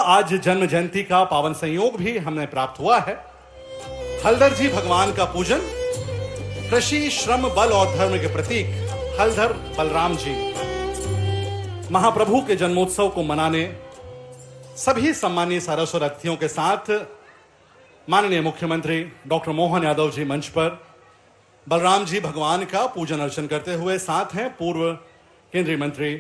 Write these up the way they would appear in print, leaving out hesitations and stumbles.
आज जन्म जयंती का पावन संयोग भी हमें प्राप्त हुआ है। हलधर जी भगवान का पूजन, कृषि, श्रम, बल और धर्म के प्रतीक हलधर बलराम जी महाप्रभु के जन्मोत्सव को मनाने सभी सम्मानीय सारस्वत अतिथियों के साथ माननीय मुख्यमंत्री डॉक्टर मोहन यादव जी मंच पर बलराम जी भगवान का पूजन अर्चन करते हुए साथ हैं पूर्व केंद्रीय मंत्री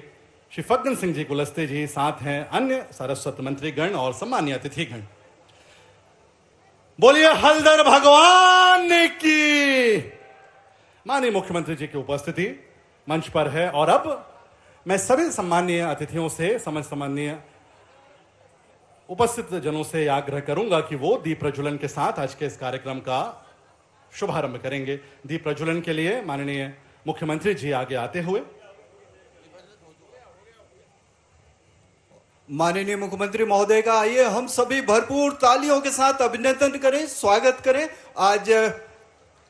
श्री फग्गन सिंह जी कुलस्ते जी, साथ हैं अन्य सारस्वत मंत्रीगण और सम्मानीय अतिथिगण। बोलिए हलधर भगवान की। माननीय मुख्यमंत्री जी की उपस्थिति मंच पर है और अब मैं सभी सम्मानीय अतिथियों से, सम्मानीय उपस्थित जनों से आग्रह करूंगा कि वो दीप प्रज्वलन के साथ आज के इस कार्यक्रम का शुभारंभ करेंगे। दीप प्रज्वलन के लिए माननीय मुख्यमंत्री जी आगे आते हुए। माननीय मुख्यमंत्री महोदय का आइए हम सभी भरपूर तालियों के साथ अभिनंदन करें, स्वागत करें। आज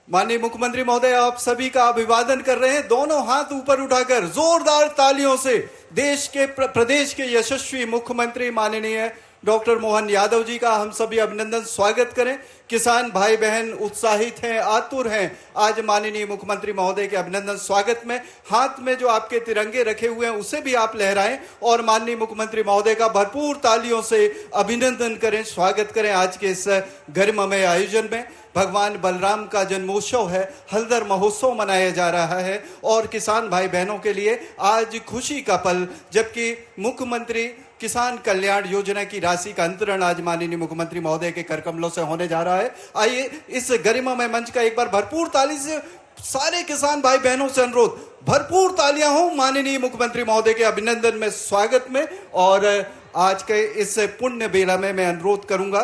माननीय मुख्यमंत्री महोदय आप सभी का अभिवादन कर रहे हैं, दोनों हाथ ऊपर उठाकर जोरदार तालियों से देश के प्रदेश के यशस्वी मुख्यमंत्री माननीय डॉक्टर मोहन यादव जी का हम सभी अभिनंदन स्वागत करें। किसान भाई बहन उत्साहित हैं, आतुर हैं आज माननीय मुख्यमंत्री महोदय के अभिनंदन स्वागत में। हाथ में जो आपके तिरंगे रखे हुए हैं उसे भी आप लहराएं और माननीय मुख्यमंत्री महोदय का भरपूर तालियों से अभिनंदन करें, स्वागत करें आज के इस गरिमामय आयोजन में। भगवान बलराम का जन्मोत्सव है, हलधर महोत्सव मनाया जा रहा है और किसान भाई बहनों के लिए आज खुशी का पल, जबकि मुख्यमंत्री किसान कल्याण योजना की राशि का अंतरण आज माननीय मुख्यमंत्री महोदय के कर कमलों से होने जा रहा है। आइए इस गरिमामय मंच का एक बार भरपूर ताली से सारे किसान भाई बहनों से अनुरोध, भरपूर तालियां हो माननीय मुख्यमंत्री महोदय के अभिनंदन में, स्वागत में। और आज के इस पुण्य बेला में मैं अनुरोध करूंगा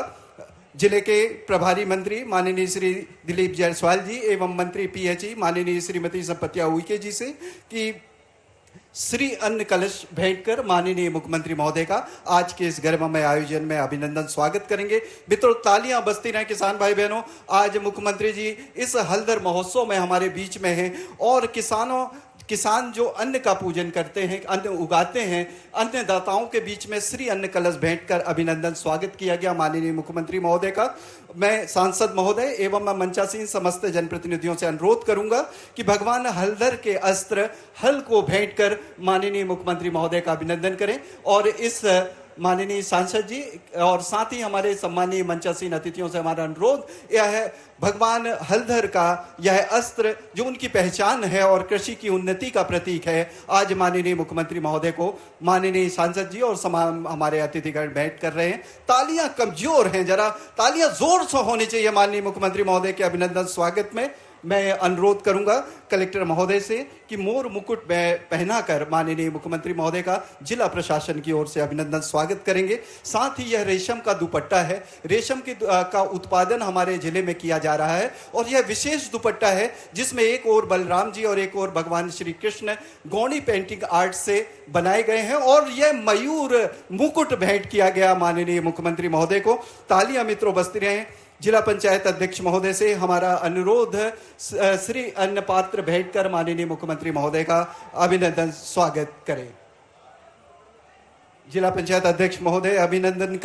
जिले के प्रभारी मंत्री माननीय श्री दिलीप जायसवाल जी एवं मंत्री पीएचई माननीय श्रीमती संपत्तिया उइके जी से कि श्री अन्न कलश भेंट कर माननीय मुख्यमंत्री महोदय का आज के इस गरिमामय आयोजन में अभिनंदन स्वागत करेंगे। मित्रों तालियां बजती रहें किसान भाई बहनों। आज मुख्यमंत्री जी इस हलधर महोत्सव में हमारे बीच में हैं और किसान जो अन्न का पूजन करते हैं, अन्न उगाते हैं, अन्नदाताओं के बीच में श्री अन्न कलश भेंट कर अभिनंदन स्वागत किया गया माननीय मुख्यमंत्री महोदय का। मैं सांसद महोदय एवं मैं मंचासीन समस्त जनप्रतिनिधियों से अनुरोध करूंगा कि भगवान हलधर के अस्त्र हल को भेंट कर माननीय मुख्यमंत्री महोदय का अभिनंदन करें। और इस माननीय सांसद जी और साथ ही हमारे सम्मानीय मंचासीन अतिथियों से हमारा अनुरोध यह है, भगवान हलधर का यह अस्त्र जो उनकी पहचान है और कृषि की उन्नति का प्रतीक है, आज माननीय मुख्यमंत्री महोदय को माननीय सांसद जी और हमारे अतिथिगण भेंट कर रहे हैं। तालियां कमजोर हैं, जरा तालियां जोर से होनी चाहिए माननीय मुख्यमंत्री महोदय के अभिनंदन स्वागत में। मैं अनुरोध करूंगा कलेक्टर महोदय से कि मोर मुकुट पहनाकर माननीय मुख्यमंत्री महोदय का जिला प्रशासन की ओर से अभिनंदन स्वागत करेंगे। साथ ही यह रेशम का दुपट्टा है, रेशम का उत्पादन हमारे जिले में किया जा रहा है और यह विशेष दुपट्टा है जिसमें एक और बलराम जी और एक और भगवान श्री कृष्ण गौणी पेंटिंग आर्ट से बनाए गए हैं और यह मयूर मुकुट भेंट किया गया माननीय मुख्यमंत्री महोदय को। तालियां मित्रों बजती रहें। जिला पंचायत अध्यक्ष महोदय से हमारा अनुरोध, श्री अन्न पात्र भेंट कर माननीय मुख्यमंत्री महोदय का अभिनंदन स्वागत करें। जिला पंचायत अध्यक्ष महोदय अभिनंदन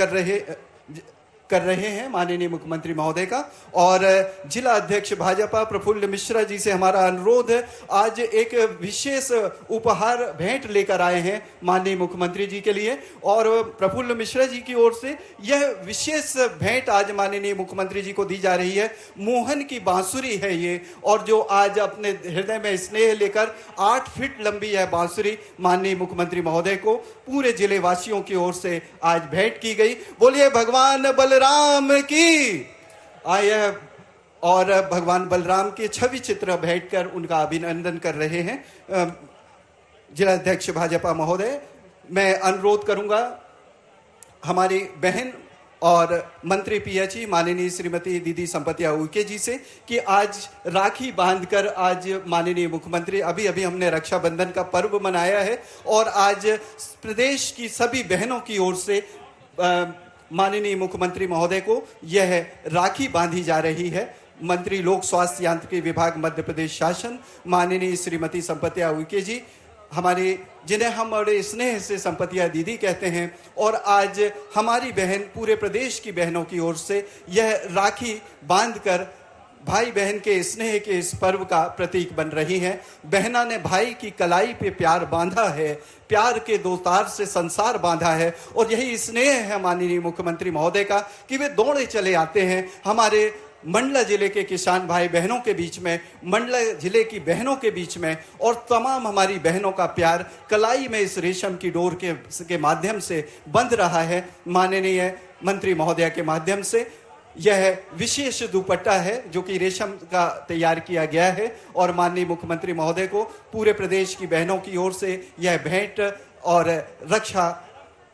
कर रहे हैं माननीय मुख्यमंत्री महोदय का। और जिला अध्यक्ष भाजपा प्रफुल्ल मिश्रा जी से हमारा अनुरोध है, आज एक विशेष उपहार भेंट लेकर आए हैं माननीय मुख्यमंत्री जी के लिए और प्रफुल्ल मिश्रा जी की ओर से यह विशेष भेंट आज माननीय मुख्यमंत्री जी को दी जा रही है। मोहन की बांसुरी है ये, और जो आज अपने हृदय में स्नेह लेकर 8 फीट लंबी यह बांसुरी माननीय मुख्यमंत्री महोदय को पूरे जिले वासियों की ओर से आज भेंट की गई। बोलिए भगवान बलराम की। आइए और भगवान बलराम के छवि चित्र भेंट कर उनका अभिनंदन कर रहे हैं जिला अध्यक्ष भाजपा महोदय। मैं अनुरोध करूंगा हमारी बहन और मंत्री पीएचई माननीय श्रीमती दीदी संपत्तिया उइके जी से कि आज राखी बांधकर आज माननीय मुख्यमंत्री, अभी अभी हमने रक्षाबंधन का पर्व मनाया है और आज प्रदेश की सभी बहनों की ओर से माननीय मुख्यमंत्री महोदय को यह राखी बांधी जा रही है। मंत्री लोक स्वास्थ्य यांत्रिकी विभाग मध्य प्रदेश शासन माननीय श्रीमती संपत्तिया उइके जी हमारे जिन्हें हम बड़े स्नेह से संपतिया दीदी कहते हैं, और आज हमारी बहन पूरे प्रदेश की बहनों की ओर से यह राखी बांधकर भाई बहन के स्नेह के इस पर्व का प्रतीक बन रही हैं। बहना ने भाई की कलाई पे प्यार बांधा है, प्यार के दो तार से संसार बांधा है, और यही स्नेह है माननीय मुख्यमंत्री महोदय का कि वे दौड़े चले आते हैं हमारे मंडला जिले के किसान भाई बहनों के बीच में, मंडला जिले की बहनों के बीच में, और तमाम हमारी बहनों का प्यार कलाई में इस रेशम की डोर के माध्यम से बंध रहा है। माननीय मंत्री महोदय के माध्यम से यह विशेष दुपट्टा है जो कि रेशम का तैयार किया गया है, और माननीय मुख्यमंत्री महोदय को पूरे प्रदेश की बहनों की ओर से यह भेंट और रक्षा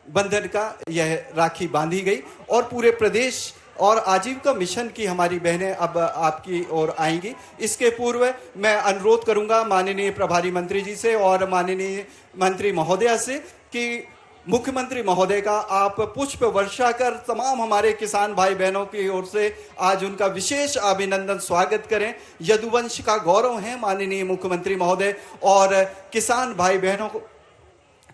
बंधन का यह राखी बांधी गई। और पूरे प्रदेश और आजीविका मिशन की हमारी बहनें अब आपकी ओर आएंगी। इसके पूर्व मैं अनुरोध करूंगा माननीय प्रभारी मंत्री जी से और माननीय मंत्री महोदया से कि मुख्यमंत्री महोदय का आप पुष्प वर्षा कर तमाम हमारे किसान भाई बहनों की ओर से आज उनका विशेष अभिनंदन स्वागत करें। यदुवंश का गौरव है माननीय मुख्यमंत्री महोदय, और किसान भाई बहनों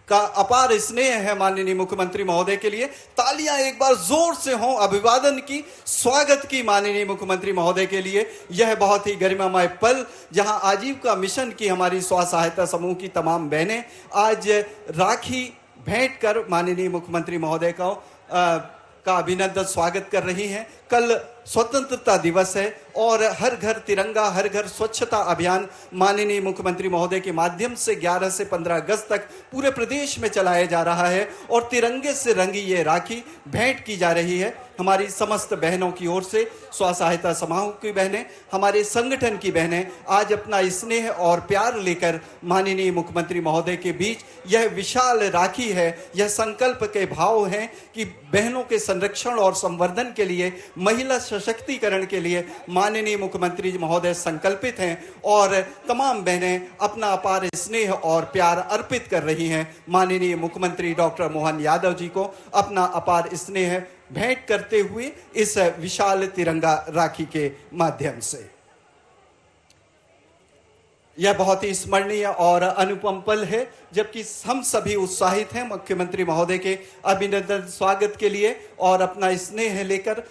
का अपार स्नेह है माननीय मुख्यमंत्री महोदय के लिए। तालियां एक बार जोर से हों अभिवादन की, स्वागत की माननीय मुख्यमंत्री महोदय के लिए। यह बहुत ही गरिमामय पल जहां आजीविका मिशन की हमारी स्व सहायता समूह की तमाम बहनें आज राखी भेंट कर माननीय मुख्यमंत्री महोदय का अभिनंदन स्वागत कर रही हैं। कल स्वतंत्रता दिवस है और हर घर तिरंगा हर घर स्वच्छता अभियान माननीय मुख्यमंत्री महोदय के माध्यम से 11 से 15 अगस्त तक पूरे प्रदेश में चलाया जा रहा है, और तिरंगे से रंगी ये राखी भेंट की जा रही है। हमारी समस्त बहनों की ओर से स्व सहायता समूह की बहनें, हमारे संगठन की बहनें आज अपना स्नेह और प्यार लेकर माननीय मुख्यमंत्री महोदय के बीच यह विशाल राखी है। यह संकल्प के भाव हैं कि बहनों के संरक्षण और संवर्धन के लिए, महिला सशक्तिकरण के लिए माननीय मुख्यमंत्री महोदय संकल्पित हैं, और तमाम बहनें अपना अपार स्नेह और प्यार अर्पित कर रही हैं माननीय मुख्यमंत्री डॉक्टर मोहन यादव जी को अपना अपार स्नेह भेंट करते हुए इस विशाल तिरंगा राखी के माध्यम से। यह बहुत ही स्मरणीय और अनुपम पल है, जबकि हम सभी उत्साहित हैं मुख्यमंत्री महोदय के अभिनंदन स्वागत के लिए, और अपना स्नेह लेकर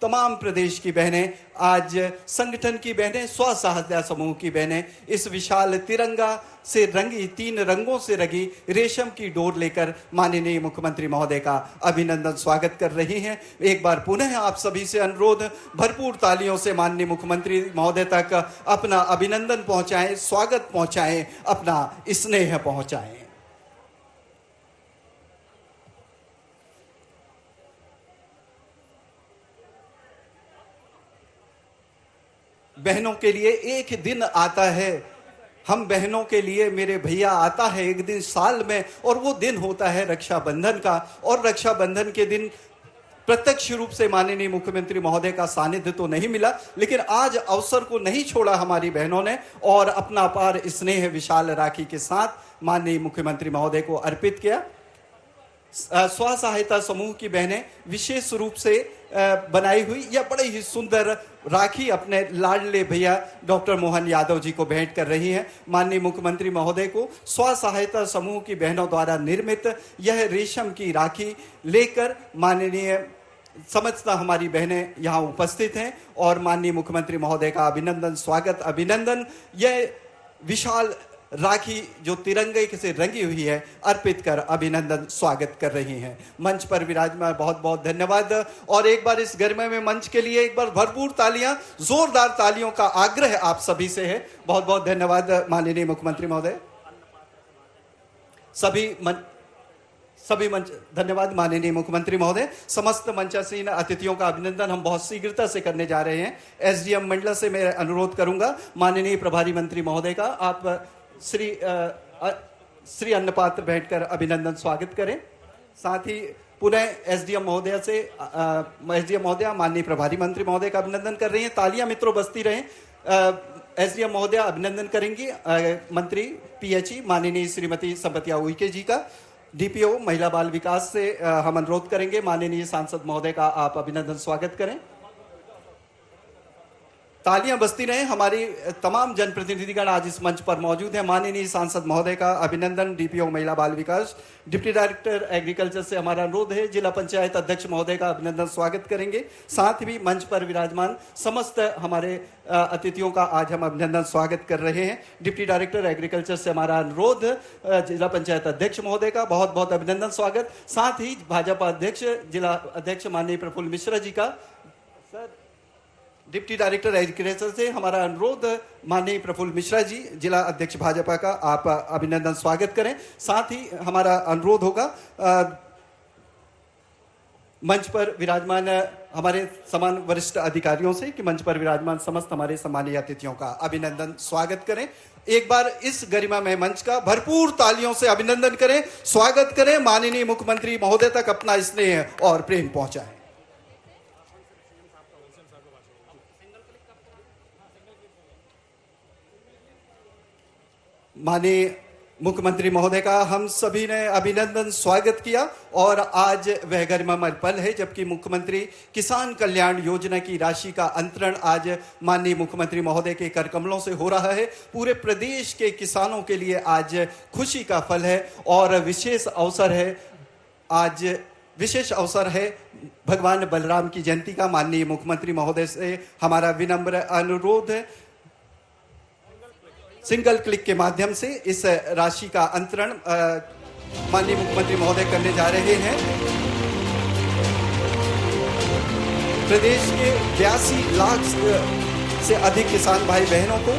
तमाम प्रदेश की बहनें, आज संगठन की बहनें, स्व सहायता समूह की बहनें इस विशाल तिरंगा से रंगी, 3 रंगों से रंगी रेशम की डोर लेकर माननीय मुख्यमंत्री महोदय का अभिनंदन स्वागत कर रही हैं। एक बार पुनः आप सभी से अनुरोध, भरपूर तालियों से माननीय मुख्यमंत्री महोदय तक अपना अभिनंदन पहुंचाएं, स्वागत पहुंचाएं, अपना स्नेह पहुंचाएं। बहनों के लिए एक दिन आता है, हम बहनों के लिए मेरे भैया आता है एक दिन साल में, और वो दिन होता है रक्षाबंधन का। और रक्षाबंधन के दिन प्रत्यक्ष रूप से माननीय मुख्यमंत्री महोदय का सानिध्य तो नहीं मिला, लेकिन आज अवसर को नहीं छोड़ा हमारी बहनों ने, और अपना अपार स्नेह विशाल राखी के साथ माननीय मुख्यमंत्री महोदय को अर्पित किया। स्व सहायता समूह की बहनें विशेष रूप से बनाई हुई यह बड़ी ही सुंदर राखी अपने लाडले भैया डॉक्टर मोहन यादव जी को भेंट कर रही हैं। माननीय मुख्यमंत्री महोदय को स्व सहायता समूह की बहनों द्वारा निर्मित यह रेशम की राखी लेकर माननीय समस्त हमारी बहनें यहाँ उपस्थित हैं, और माननीय मुख्यमंत्री महोदय का अभिनंदन स्वागत अभिनंदन यह विशाल राखी जो तिरंगे से रंगी हुई है अर्पित कर अभिनंदन स्वागत कर रही हैं। मंच पर विराजमान बहुत बहुत धन्यवाद, और एक बार इस गर्मी में मंच के लिए एक बार भरपूर तालियां, जोरदार तालियों का आग्रह आप सभी से है। बहुत बहुत धन्यवाद माननीय मुख्यमंत्री महोदय। सभी मंच धन्यवाद माननीय मुख्यमंत्री महोदय। समस्त मंचासीन अतिथियों का अभिनंदन हम बहुत शीघ्रता से करने जा रहे हैं। एसडीएम मंडला से मैं अनुरोध करूंगा माननीय प्रभारी मंत्री महोदय का आप श्री अन्नपात्र बैठकर अभिनंदन स्वागत करें। साथ ही पुनः एसडीएम महोदय से एसडीएम महोदय माननीय प्रभारी मंत्री महोदय का अभिनंदन कर रही हैं। तालियां मित्रों बजती रहें। एसडीएम महोदय अभिनंदन करेंगी मंत्री पीएचई माननीय श्रीमती संपतिया उइके जी का। डीपीओ महिला बाल विकास से हम अनुरोध करेंगे माननीय सांसद महोदय का आप अभिनंदन स्वागत करें। तालियां बजती रहे। हमारी तमाम जनप्रतिनिधिगण आज इस मंच पर मौजूद हैं। माननीय सांसद महोदय का अभिनंदन, डीपीओ महिला बाल विकास, डिप्टी डायरेक्टर एग्रीकल्चर से हमारा अनुरोध है, जिला पंचायत अध्यक्ष महोदय का अभिनंदन स्वागत करेंगे। साथ ही मंच पर विराजमान समस्त हमारे अतिथियों का आज हम अभिनंदन स्वागत कर रहे हैं। डिप्टी डायरेक्टर एग्रीकल्चर से हमारा अनुरोध, जिला पंचायत अध्यक्ष महोदय का बहुत बहुत अभिनंदन स्वागत। साथ ही भाजपा अध्यक्ष, जिला अध्यक्ष माननीय प्रफुल्ल मिश्रा जी का, सर डिप्टी डायरेक्टर एग्रीकल्चर से हमारा अनुरोध, माननीय प्रफुल्ल मिश्रा जी, जिला अध्यक्ष भाजपा का, आप अभिनंदन स्वागत करें। साथ ही हमारा अनुरोध होगा मंच पर विराजमान हमारे समान वरिष्ठ अधिकारियों से कि मंच पर विराजमान समस्त हमारे सम्मानीय अतिथियों का अभिनंदन स्वागत करें। एक बार इस गरिमामय मंच का भरपूर तालियों से अभिनंदन करें, स्वागत करें, माननीय मुख्यमंत्री महोदय तक अपना स्नेह और प्रेम पहुंचाएं। माननीय मुख्यमंत्री महोदय का हम सभी ने अभिनंदन स्वागत किया और आज वह गरिमामय पल है जबकि मुख्यमंत्री किसान कल्याण योजना की राशि का अंतरण आज माननीय मुख्यमंत्री महोदय के कर कमलों से हो रहा है। पूरे प्रदेश के किसानों के लिए आज खुशी का पल है और विशेष अवसर है। आज विशेष अवसर है भगवान बलराम की जयंती का। माननीय मुख्यमंत्री महोदय से हमारा विनम्र अनुरोध है, सिंगल क्लिक के माध्यम से इस राशि का अंतरण माननीय मुख्यमंत्री महोदय करने जा रहे हैं। प्रदेश के 82 लाख से अधिक किसान भाई बहनों को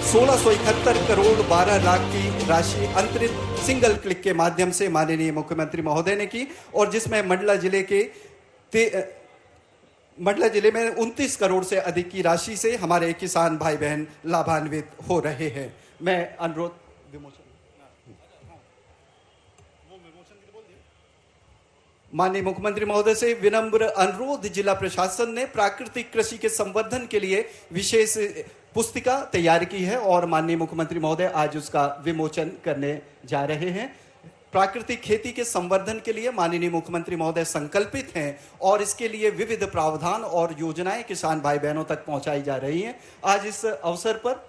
1671 करोड़ 12 लाख की राशि अंतरित सिंगल क्लिक के माध्यम से माननीय मुख्यमंत्री महोदय ने की और जिसमें मंडला जिले में 29 करोड़ से अधिक की राशि से हमारे किसान भाई बहन लाभान्वित हो रहे हैं। मैं अनुरोध माननीय मुख्यमंत्री महोदय से विनम्र अनुरोध, जिला प्रशासन ने प्राकृतिक कृषि के संवर्धन के लिए विशेष पुस्तिका तैयार की है और माननीय मुख्यमंत्री महोदय आज उसका विमोचन करने जा रहे हैं। प्राकृतिक खेती के संवर्धन के लिए माननीय मुख्यमंत्री महोदय संकल्पित हैं और इसके लिए विविध प्रावधान और योजनाएं किसान भाई बहनों तक पहुंचाई जा रही हैं। आज इस अवसर पर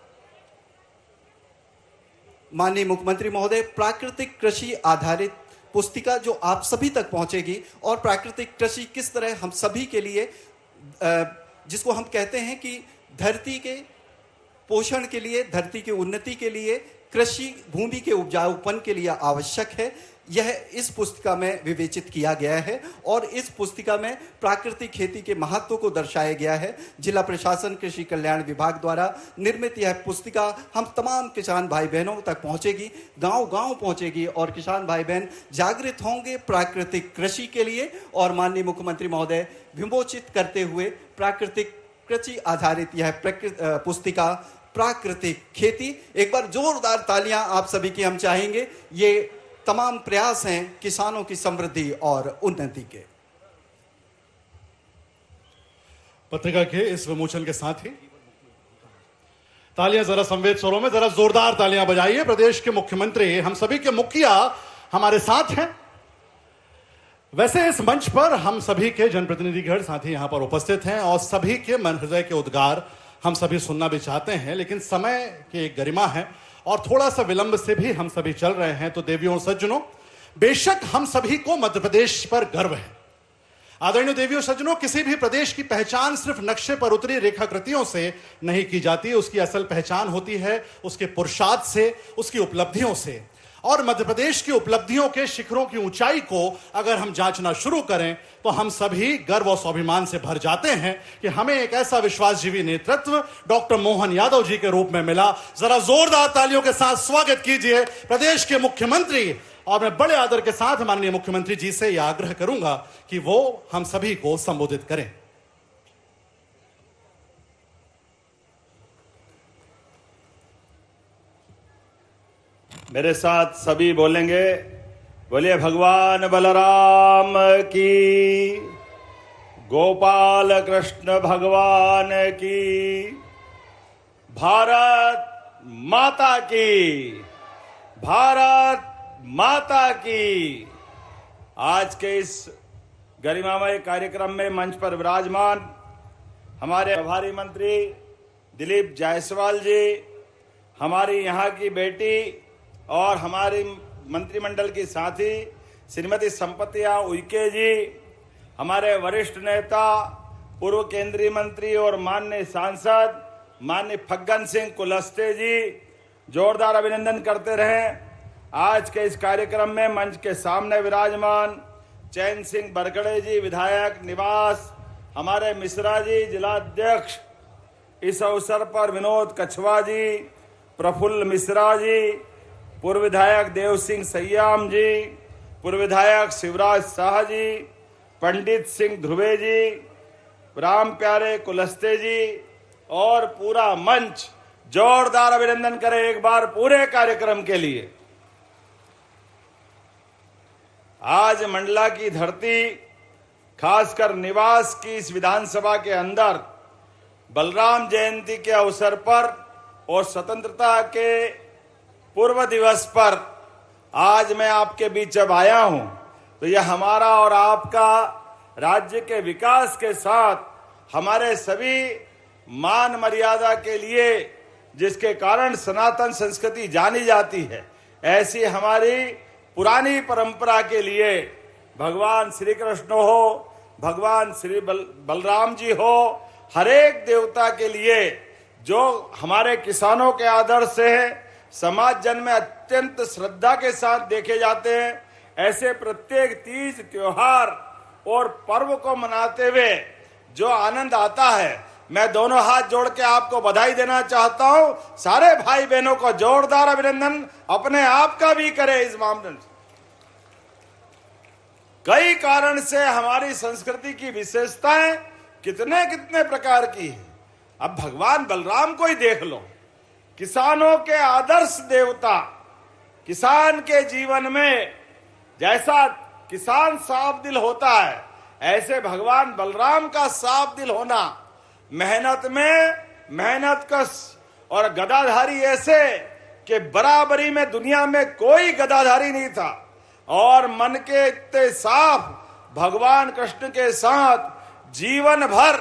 माननीय मुख्यमंत्री महोदय प्राकृतिक कृषि आधारित पुस्तिका जो आप सभी तक पहुंचेगी और प्राकृतिक कृषि किस तरह हम सभी के लिए, जिसको हम कहते हैं कि धरती के पोषण के लिए, धरती की उन्नति के लिए कृषि भूमि के उपजाऊपन के लिए आवश्यक है, यह इस पुस्तिका में विवेचित किया गया है और इस पुस्तिका में प्राकृतिक खेती के महत्व को दर्शाया गया है। जिला प्रशासन कृषि कल्याण विभाग द्वारा निर्मित यह पुस्तिका हम तमाम किसान भाई बहनों तक पहुंचेगी, गांव-गांव पहुंचेगी और किसान भाई बहन जागृत होंगे प्राकृतिक कृषि के लिए और माननीय मुख्यमंत्री महोदय विमोचित करते हुए प्राकृतिक कृषि आधारित यह पुस्तिका प्राकृतिक खेती। एक बार जोरदार तालियां आप सभी की हम चाहेंगे। ये तमाम प्रयास हैं किसानों की समृद्धि और उन्नति के। पत्रिका के इस विमोचन के साथ ही तालियां जरा संवेद स्वरों में जरा जोरदार तालियां बजाइए। प्रदेश के मुख्यमंत्री, हम सभी के मुखिया हमारे साथ हैं। वैसे इस मंच पर हम सभी के जनप्रतिनिधिगण साथी यहां पर उपस्थित हैं और सभी के मन हृदय के उद्गार हम सभी सुनना भी चाहते हैं, लेकिन समय की एक गरिमा है और थोड़ा सा विलंब से भी हम सभी चल रहे हैं। तो देवियों और सज्जनों, बेशक हम सभी को मध्य प्रदेश पर गर्व है। आदरणीय देवियों सज्जनों, किसी भी प्रदेश की पहचान सिर्फ नक्शे पर उतरी रेखाकृतियों से नहीं की जाती, उसकी असल पहचान होती है उसके पुरुषार्थ से, उसकी उपलब्धियों से। और मध्य प्रदेश की उपलब्धियों के शिखरों की ऊंचाई को अगर हम जांचना शुरू करें तो हम सभी गर्व और स्वाभिमान से भर जाते हैं कि हमें एक ऐसा विश्वासजीवी नेतृत्व डॉक्टर मोहन यादव जी के रूप में मिला। जरा जोरदार तालियों के साथ स्वागत कीजिए प्रदेश के मुख्यमंत्री। और मैं बड़े आदर के साथ माननीय मुख्यमंत्री जी से यह आग्रह करूंगा कि वो हम सभी को संबोधित करें। मेरे साथ सभी बोलेंगे, बोलिए भगवान बलराम की, गोपाल कृष्ण भगवान की, भारत माता की, भारत माता की। आज के इस गरिमामय कार्यक्रम में मंच पर विराजमान हमारे प्रभारी मंत्री दिलीप जायसवाल जी, हमारी यहाँ की बेटी और हमारी मंत्रिमंडल की साथी श्रीमती संपतिया उइके जी, हमारे वरिष्ठ नेता पूर्व केंद्रीय मंत्री और माननीय सांसद माननीय फग्गन सिंह कुलस्ते जी, जोरदार अभिनंदन करते रहें। आज के इस कार्यक्रम में मंच के सामने विराजमान चैन सिंह बरगड़े जी, विधायक निवास, हमारे मिश्रा जी जिला अध्यक्ष, इस अवसर पर विनोद कछवा जी, प्रफुल्ल मिश्रा जी, पूर्व विधायक देव सिंह सैयाम जी, पूर्व विधायक शिवराज शाह जी, पंडित सिंह ध्रुवे जी, राम प्यारे कुलस्ते जी और पूरा मंच, जोरदार अभिनंदन करें एक बार पूरे कार्यक्रम के लिए। आज मंडला की धरती, खासकर निवास की इस विधानसभा के अंदर बलराम जयंती के अवसर पर और स्वतंत्रता के पूर्व दिवस पर आज मैं आपके बीच जब आया हूं तो यह हमारा और आपका राज्य के विकास के साथ हमारे सभी मान मर्यादा के लिए, जिसके कारण सनातन संस्कृति जानी जाती है, ऐसी हमारी पुरानी परंपरा के लिए भगवान श्री कृष्ण हो, भगवान श्री बलराम जी हो, हर एक देवता के लिए जो हमारे किसानों के आदर्श से समाज जन में अत्यंत श्रद्धा के साथ देखे जाते हैं, ऐसे प्रत्येक तीज त्योहार और पर्व को मनाते हुए जो आनंद आता है, मैं दोनों हाथ जोड़ के आपको बधाई देना चाहता हूं। सारे भाई बहनों को जोरदार अभिनंदन, अपने आप का भी करें इस मामले में। कई कारण से हमारी संस्कृति की विशेषताएं कितने कितने प्रकार की है। अब भगवान बलराम को ही देख लो, किसानों के आदर्श देवता, किसान के जीवन में जैसा किसान साफ दिल होता है, ऐसे भगवान बलराम का साफ दिल होना, मेहनत में मेहनत कश और गदाधारी ऐसे कि बराबरी में दुनिया में कोई गदाधारी नहीं था, और मन के इतने साफ भगवान कृष्ण के साथ जीवन भर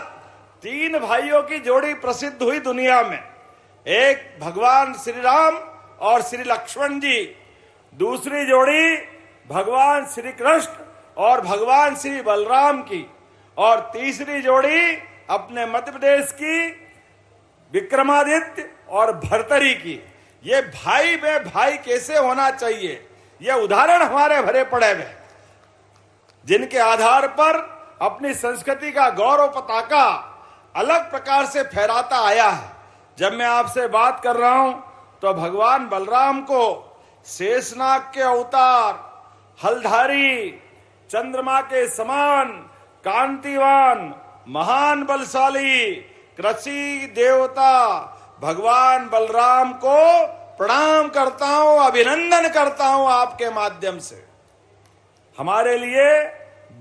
तीन भाइयों की जोड़ी प्रसिद्ध हुई दुनिया में, एक भगवान श्री राम और श्री लक्ष्मण जी, दूसरी जोड़ी भगवान श्री कृष्ण और भगवान श्री बलराम की, और तीसरी जोड़ी अपने मध्य प्रदेश की विक्रमादित्य और भर्तरी की। ये भाई में भाई कैसे होना चाहिए, ये उदाहरण हमारे भरे पड़े हुए, जिनके आधार पर अपनी संस्कृति का गौरव पताका अलग प्रकार से फहराता आया है। जब मैं आपसे बात कर रहा हूं तो भगवान बलराम को शेषनाग के अवतार, हलधारी, चंद्रमा के समान कांतिवान, महान बलशाली कृषि देवता भगवान बलराम को प्रणाम करता हूं, अभिनंदन करता हूं आपके माध्यम से। हमारे लिए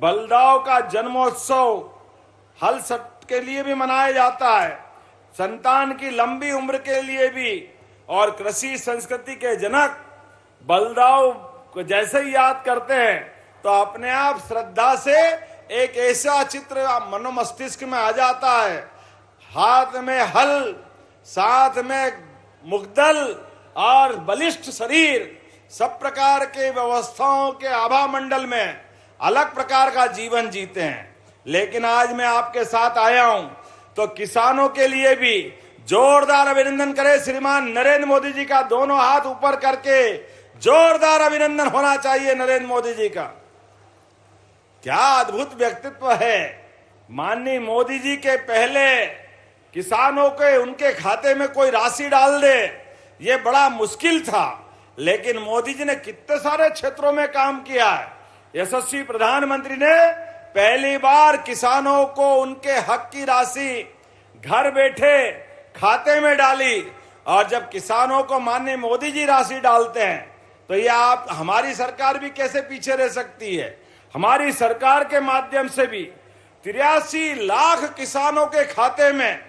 बलदाव का जन्मोत्सव हल सट के लिए भी मनाया जाता है, संतान की लंबी उम्र के लिए भी, और कृषि संस्कृति के जनक बलदाव को जैसे ही याद करते हैं तो अपने आप श्रद्धा से एक ऐसा चित्र मनो मस्तिष्क में आ जाता है, हाथ में हल, साथ में मुग्दल और बलिष्ठ शरीर, सब प्रकार के व्यवस्थाओं के आभा मंडल में अलग प्रकार का जीवन जीते हैं। लेकिन आज मैं आपके साथ आया हूं तो किसानों के लिए भी जोरदार अभिनंदन करें। श्रीमान नरेंद्र मोदी जी का दोनों हाथ ऊपर करके जोरदार अभिनंदन होना चाहिए नरेंद्र मोदी जी का। क्या अद्भुत व्यक्तित्व है। माननीय मोदी जी के पहले किसानों के उनके खाते में कोई राशि डाल दे, ये बड़ा मुश्किल था, लेकिन मोदी जी ने कितने सारे क्षेत्रों में काम किया है। यशस्वी प्रधानमंत्री ने पहली बार किसानों को उनके हक की राशि घर बैठे खाते में डाली, और जब किसानों को माननीय मोदी जी राशि डालते हैं तो ये आप हमारी सरकार भी कैसे पीछे रह सकती है। हमारी सरकार के माध्यम से भी 83 लाख किसानों के खाते में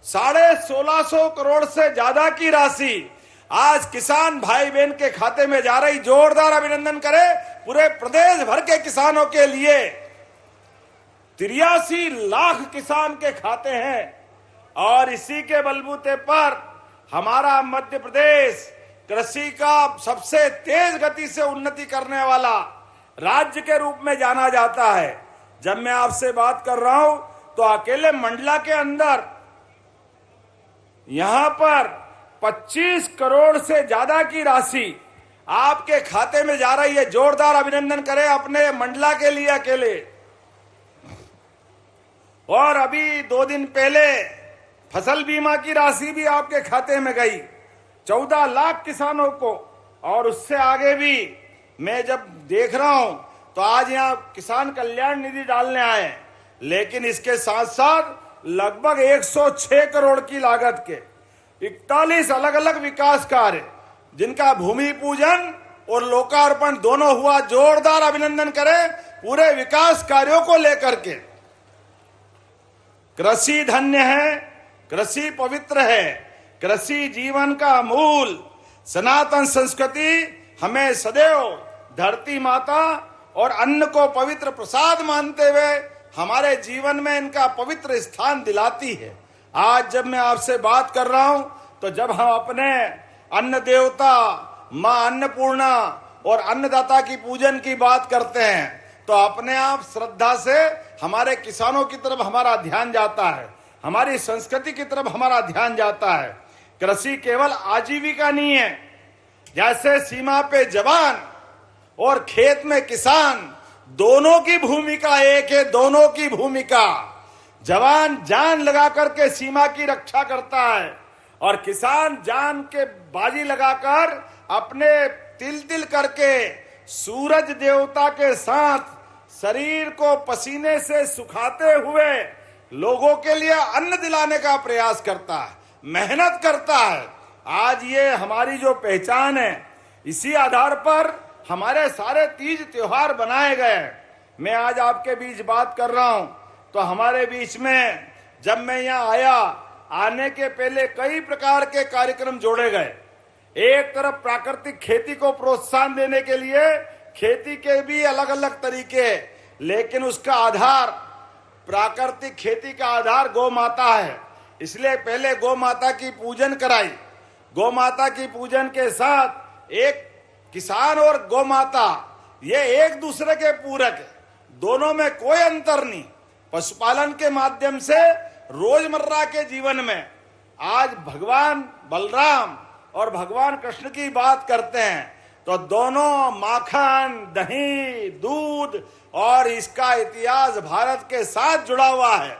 1650 करोड़ से ज्यादा की राशि आज किसान भाई बहन के खाते में जा रही। जोरदार अभिनंदन करें पूरे प्रदेश भर के किसानों के लिए। 83 लाख किसान के खाते हैं और इसी के बलबूते पर हमारा मध्य प्रदेश कृषि का सबसे तेज गति से उन्नति करने वाला राज्य के रूप में जाना जाता है। जब मैं आपसे बात कर रहा हूं तो अकेले मंडला के अंदर यहां पर 25 करोड़ से ज्यादा की राशि आपके खाते में जा रही है। जोरदार अभिनंदन करें अपने मंडला के लिए अकेले। और अभी 2 दिन पहले फसल बीमा की राशि भी आपके खाते में गई 14 लाख किसानों को। और उससे आगे भी मैं जब देख रहा हूं तो आज यहां किसान कल्याण निधि डालने आए, लेकिन इसके साथ साथ लगभग 106 करोड़ की लागत के 41 अलग अलग विकास कार्य जिनका भूमि पूजन और लोकार्पण दोनों हुआ। जोरदार अभिनंदन करें पूरे विकास कार्यों को लेकर के। कृषि धन्य है, कृषि पवित्र है, कृषि जीवन का मूल। सनातन संस्कृति हमें सदैव धरती माता और अन्न को पवित्र प्रसाद मानते हुए हमारे जीवन में इनका पवित्र स्थान दिलाती है। आज जब मैं आपसे बात कर रहा हूं तो जब हम अपने अन्न देवता मां अन्नपूर्णा और अन्नदाता की पूजन की बात करते हैं तो अपने आप श्रद्धा से हमारे किसानों की तरफ हमारा ध्यान जाता है, हमारी संस्कृति की तरफ हमारा ध्यान जाता है। कृषि केवल आजीविका नहीं है, जैसे सीमा पे जवान और खेत में किसान दोनों की भूमिका एक है। दोनों की भूमिका, जवान जान लगा करके सीमा की रक्षा करता है और किसान जान के बाजी लगाकर अपने तिल तिल करके सूरज देवता के साथ शरीर को पसीने से सुखाते हुए लोगों के लिए अन्न दिलाने का प्रयास करता है, मेहनत करता है। आज ये हमारी जो पहचान है, इसी आधार पर हमारे सारे तीज त्योहार बनाए गए। मैं आज आपके बीच बात कर रहा हूं तो हमारे बीच में जब मैं यहां आया, आने के पहले कई प्रकार के कार्यक्रम जोड़े गए। एक तरफ प्राकृतिक खेती को प्रोत्साहन देने के लिए खेती के भी अलग अलग तरीके, लेकिन उसका आधार, प्राकृतिक खेती का आधार गौ माता है। इसलिए पहले गौ माता की पूजन कराई। गौ माता की पूजन के साथ एक किसान और गौ माता ये एक दूसरे के पूरक है, दोनों में कोई अंतर नहीं। पशुपालन के माध्यम से रोजमर्रा के जीवन में आज भगवान बलराम और भगवान कृष्ण की बात करते हैं तो दोनों माखन, दही, दूध और इसका इतिहास भारत के साथ जुड़ा हुआ है।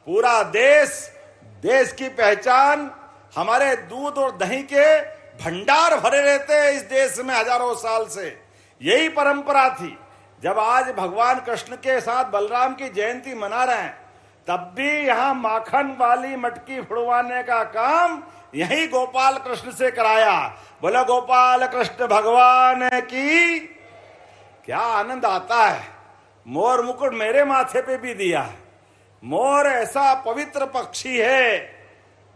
पूरा देश की पहचान हमारे दूध और दही के भंडार भरे रहते हैं इस देश में हजारों साल से। यही परंपरा थी। जब आज भगवान कृष्ण के साथ बलराम की जयंती मना रहे हैं तब भी यहाँ माखन वाली मटकी फुड़वाने का काम यही गोपाल कृष्ण से कराया। बोलो गोपाल कृष्ण भगवान की। क्या आनंद आता है। मोर मुकुट मेरे माथे पे भी दिया है। मोर ऐसा पवित्र पक्षी है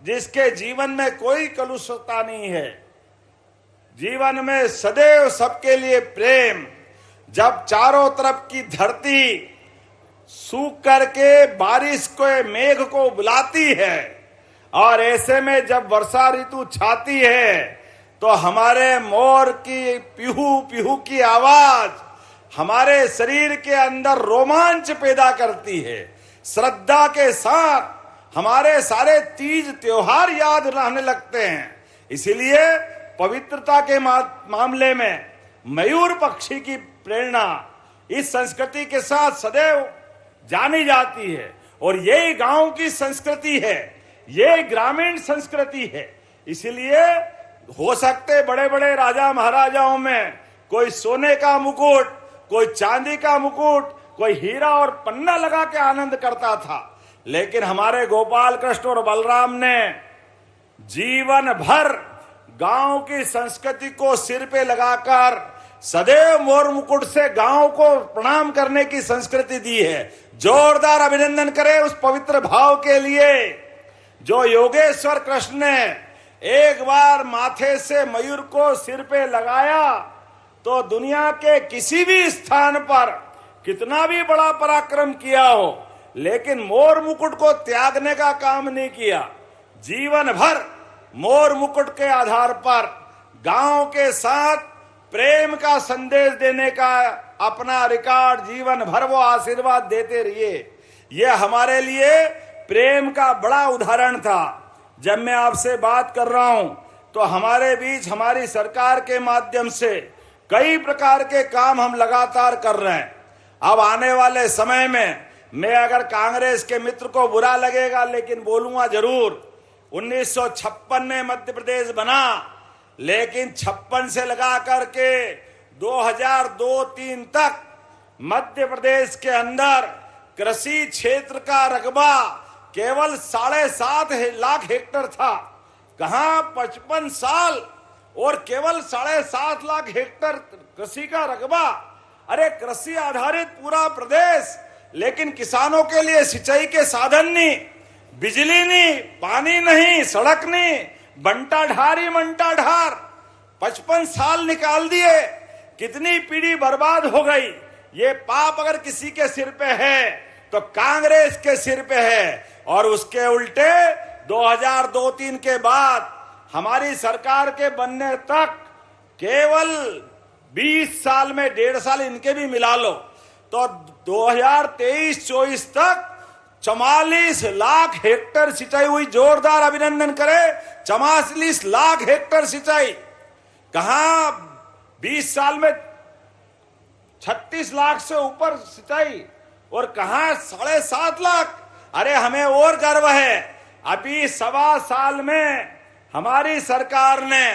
जिसके जीवन में कोई कलुषता नहीं है, जीवन में सदैव सबके लिए प्रेम। जब चारों तरफ की धरती सूख करके बारिश को, मेघ को बुलाती है और ऐसे में जब वर्षा ऋतु छाती है तो हमारे मोर की पिहू पिहू की आवाज हमारे शरीर के अंदर रोमांच पैदा करती है। श्रद्धा के साथ हमारे सारे तीज त्योहार याद रहने लगते हैं। इसीलिए पवित्रता के मामले में मयूर पक्षी की प्रेरणा इस संस्कृति के साथ सदैव जानी जाती है और यही गांव की संस्कृति है, ये ग्रामीण संस्कृति है। इसलिए हो सकते बड़े बड़े राजा महाराजाओं में कोई सोने का मुकुट, कोई चांदी का मुकुट, कोई हीरा और पन्ना लगा के आनंद करता था, लेकिन हमारे गोपाल कृष्ण और बलराम ने जीवन भर गांव की संस्कृति को सिर पे लगाकर सदैव मोर मुकुट से गांव को प्रणाम करने की संस्कृति दी है। जोरदार अभिनंदन करें उस पवित्र भाव के लिए जो योगेश्वर कृष्ण ने एक बार माथे से मयूर को सिर पे लगाया तो दुनिया के किसी भी स्थान पर कितना भी बड़ा पराक्रम किया हो, लेकिन मोर मुकुट को त्यागने का काम नहीं किया। जीवन भर मोर मुकुट के आधार पर गांव के साथ प्रेम का संदेश देने का अपना रिकॉर्ड जीवन भर वो आशीर्वाद देते रहिए। ये हमारे लिए प्रेम का बड़ा उदाहरण था। जब मैं आपसे बात कर रहा हूं तो हमारे बीच हमारी सरकार के माध्यम से कई प्रकार के काम हम लगातार कर रहे हैं। अब आने वाले समय में मैं अगर कांग्रेस के मित्र को बुरा लगेगा लेकिन बोलूंगा जरूर। 1956 में मध्य प्रदेश बना, लेकिन 56 से लगा करके 2002-03 तक मध्य प्रदेश के अंदर कृषि क्षेत्र का रकबा केवल 7.5 लाख हेक्टेयर था। कहां 55 साल और केवल 7.5 लाख हेक्टेयर कृषि का रकबा। अरे कृषि आधारित पूरा प्रदेश, लेकिन किसानों के लिए सिंचाई के साधन नहीं, बिजली नहीं, पानी नहीं, सड़क नहीं, बंटा ढारी मंटा ढार। 55 साल निकाल दिए, कितनी पीढ़ी बर्बाद हो गई। ये पाप अगर किसी के सिर पे है तो कांग्रेस के सिर पे है। और उसके उल्टे 2002-03 के बाद हमारी सरकार के बनने तक केवल 20 साल में 1.5 साल इनके भी मिला लो तो 2023-24 तक 44 लाख हेक्टेयर सिंचाई हुई। जोरदार अभिनंदन करें, 44 लाख हेक्टेयर सिंचाई। कहां 20 साल में 36 लाख से ऊपर सिंचाई और कहां 7.5 लाख। अरे हमें और गर्व है, अभी 1.25 साल में हमारी सरकार ने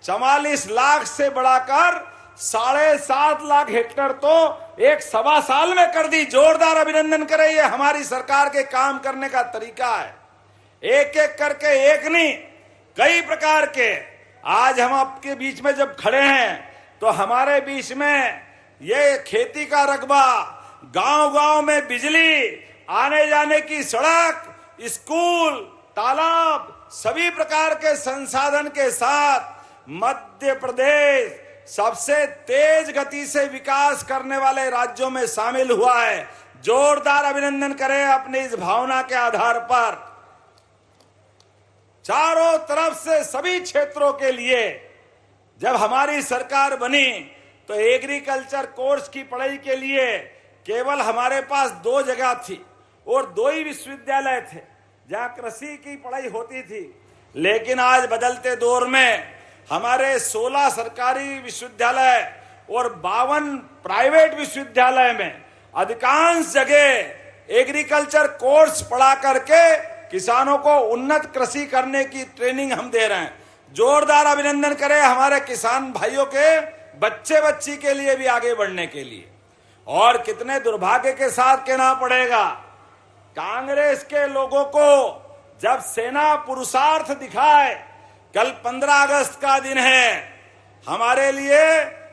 44 लाख से बढ़ाकर 7.5 लाख हेक्टेयर तो 1.25 साल में कर दी। जोरदार अभिनंदन करें, ये हमारी सरकार के काम करने का तरीका है। एक एक करके, एक नहीं कई प्रकार के। आज हम आपके बीच में जब खड़े हैं तो हमारे बीच में ये खेती का रकबा, गांव गांव में बिजली, आने जाने की सड़क, स्कूल, तालाब, सभी प्रकार के संसाधन के साथ मध्य प्रदेश सबसे तेज गति से विकास करने वाले राज्यों में शामिल हुआ है। जोरदार अभिनंदन करें अपनी इस भावना के आधार पर। चारों तरफ से सभी क्षेत्रों के लिए जब हमारी सरकार बनी तो एग्रीकल्चर कोर्स की पढ़ाई के लिए केवल हमारे पास 2 जगह थी और 2 ही विश्वविद्यालय थे जहां कृषि की पढ़ाई होती थी। लेकिन आज बदलते दौर में हमारे 16 सरकारी विश्वविद्यालय और 52 प्राइवेट विश्वविद्यालय में अधिकांश जगह एग्रीकल्चर कोर्स पढ़ा करके किसानों को उन्नत कृषि करने की ट्रेनिंग हम दे रहे हैं। जोरदार अभिनंदन करें हमारे किसान भाइयों के, बच्चे बच्ची के लिए भी आगे बढ़ने के लिए। और कितने दुर्भाग्य के साथ कहना पड़ेगा, कांग्रेस के लोगों को जब सेना पुरुषार्थ दिखाए, कल 15 अगस्त का दिन है हमारे लिए।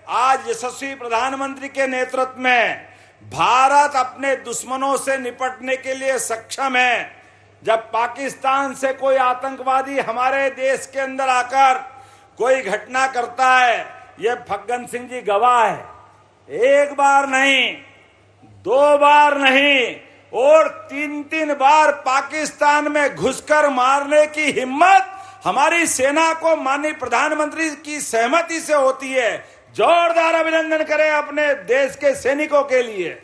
आज यशस्वी प्रधानमंत्री के नेतृत्व में भारत अपने दुश्मनों से निपटने के लिए सक्षम है। जब पाकिस्तान से कोई आतंकवादी हमारे देश के अंदर आकर कोई घटना करता है, ये फग्गन सिंह जी गवाह है। 1 बार नहीं, 2 बार नहीं और 3-3 बार पाकिस्तान में घुसकर मारने की हिम्मत हमारी सेना को माननीय प्रधानमंत्री की सहमति से होती है। जोरदार अभिनंदन करें अपने देश के सैनिकों के लिए।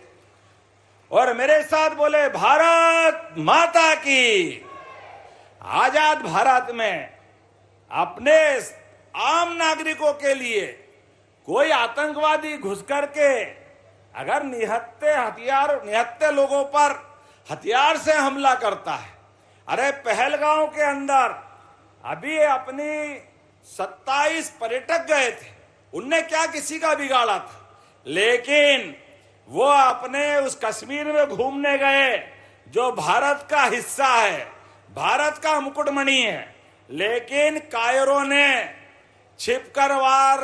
और मेरे साथ बोले, भारत माता की। आजाद भारत में अपने आम नागरिकों के लिए कोई आतंकवादी घुस करके अगर निहत्ते लोगों पर हथियार से हमला करता है। अरे पहलगांव के अंदर अभी अपनी 27 पर्यटक गए थे, उनने क्या किसी का बिगाड़ा था, लेकिन वो अपने उस कश्मीर में घूमने गए जो भारत का हिस्सा है, भारत का मुकुटमणि है। लेकिन कायरों ने छिपकर वार,